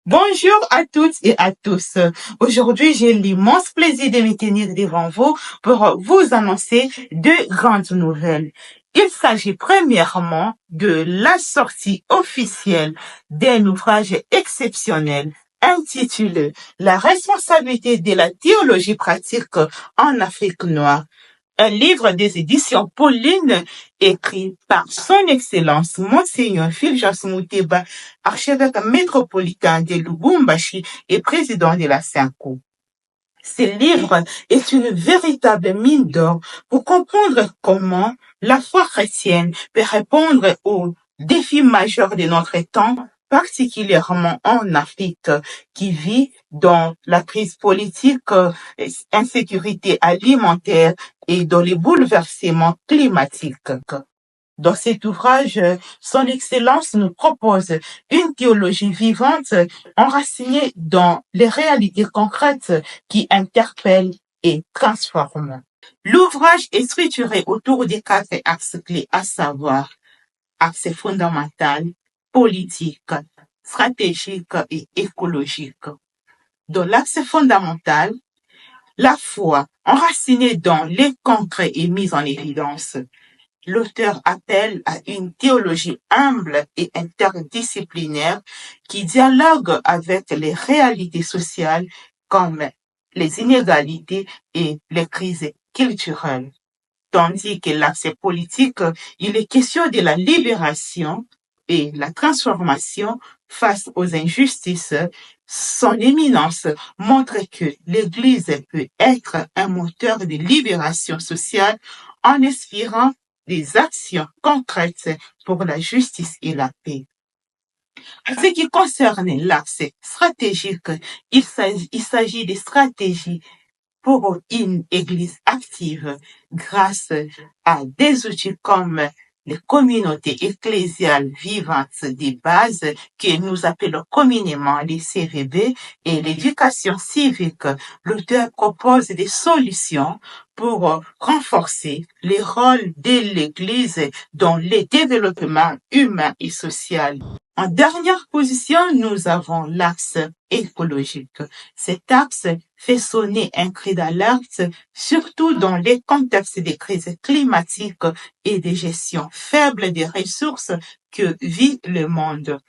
Bonjour à toutes et à tous. Aujourd'hui, j'ai l'immense plaisir de me tenir devant vous pour vous annoncer deux grandes nouvelles. Il s'agit premièrement de la sortie officielle d'un ouvrage exceptionnel intitulé La responsabilité de la théologie pratique en Afrique noire. Un livre des éditions Pauline écrit par son Excellence Monseigneur Fulgence Mouteba, archevêque métropolitain de Lubumbashi et président de la SYNCO. Ce livre est une véritable mine d'or pour comprendre comment la foi chrétienne peut répondre aux défis majeurs de notre temps, particulièrement en Afrique, qui vit dans la crise politique, insécurité alimentaire et dans les bouleversements climatiques. Dans cet ouvrage, Son Excellence nous propose une théologie vivante enracinée dans les réalités concrètes qui interpellent et transforment. L'ouvrage est structuré autour des 4 axes clés, à savoir axe fondamental, politique, stratégique et écologique. Dans l'axe fondamental, la foi enracinée dans les concrets et mise en évidence. L'auteur appelle à une théologie humble et interdisciplinaire qui dialogue avec les réalités sociales comme les inégalités et les crises culturelles. Tandis que l'axe politique, il est question de la libération et la transformation face aux injustices. Son éminence montre que l'Église peut être un moteur de libération sociale en inspirant des actions concrètes pour la justice et la paix. En ce qui concerne l'axe stratégique, il s'agit des stratégies pour une Église active grâce à des outils comme les communautés ecclésiales vivantes des bases que nous appelons communément les CVB et l'éducation civique. L'auteur propose des solutions pour renforcer les rôles de l'Église dans le développement humain et social. En dernière position, nous avons l'axe écologique. Cet axe fait sonner un cri d'alerte, surtout dans les contextes de crise climatique et de gestion faible des ressources que vit le monde.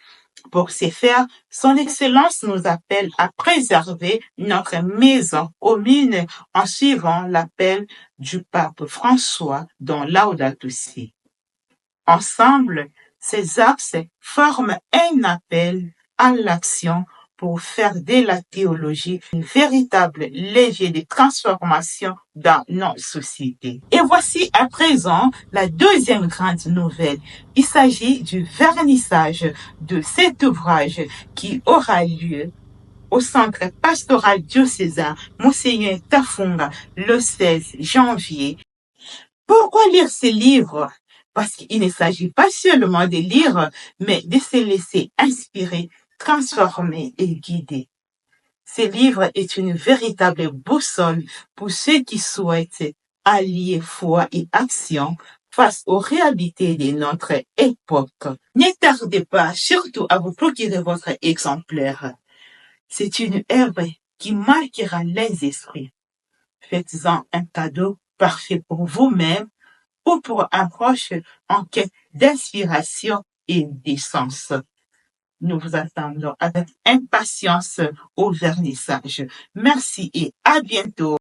Pour ce faire, son Excellence nous appelle à préserver notre maison commune en suivant l'appel du pape François dans Laudato Si. Ensemble, ces axes forment un appel à l'action pour faire de la théologie une véritable levier de transformation dans nos sociétés. Et voici à présent la deuxième grande nouvelle. Il s'agit du vernissage de cet ouvrage qui aura lieu au centre pastoral diocésain Monseigneur Tafunga le 16 janvier. Pourquoi lire ce livre? Parce qu'il ne s'agit pas seulement de lire, mais de se laisser inspirer, transformer et guider. Ce livre est une véritable boussole pour ceux qui souhaitent allier foi et action face aux réalités de notre époque. Ne tardez pas surtout à vous procurer votre exemplaire. C'est une œuvre qui marquera les esprits. Faites-en un cadeau parfait pour vous-même ou pour un proche en quête d'inspiration et d'essence. Nous vous attendons avec impatience au vernissage. Merci et à bientôt.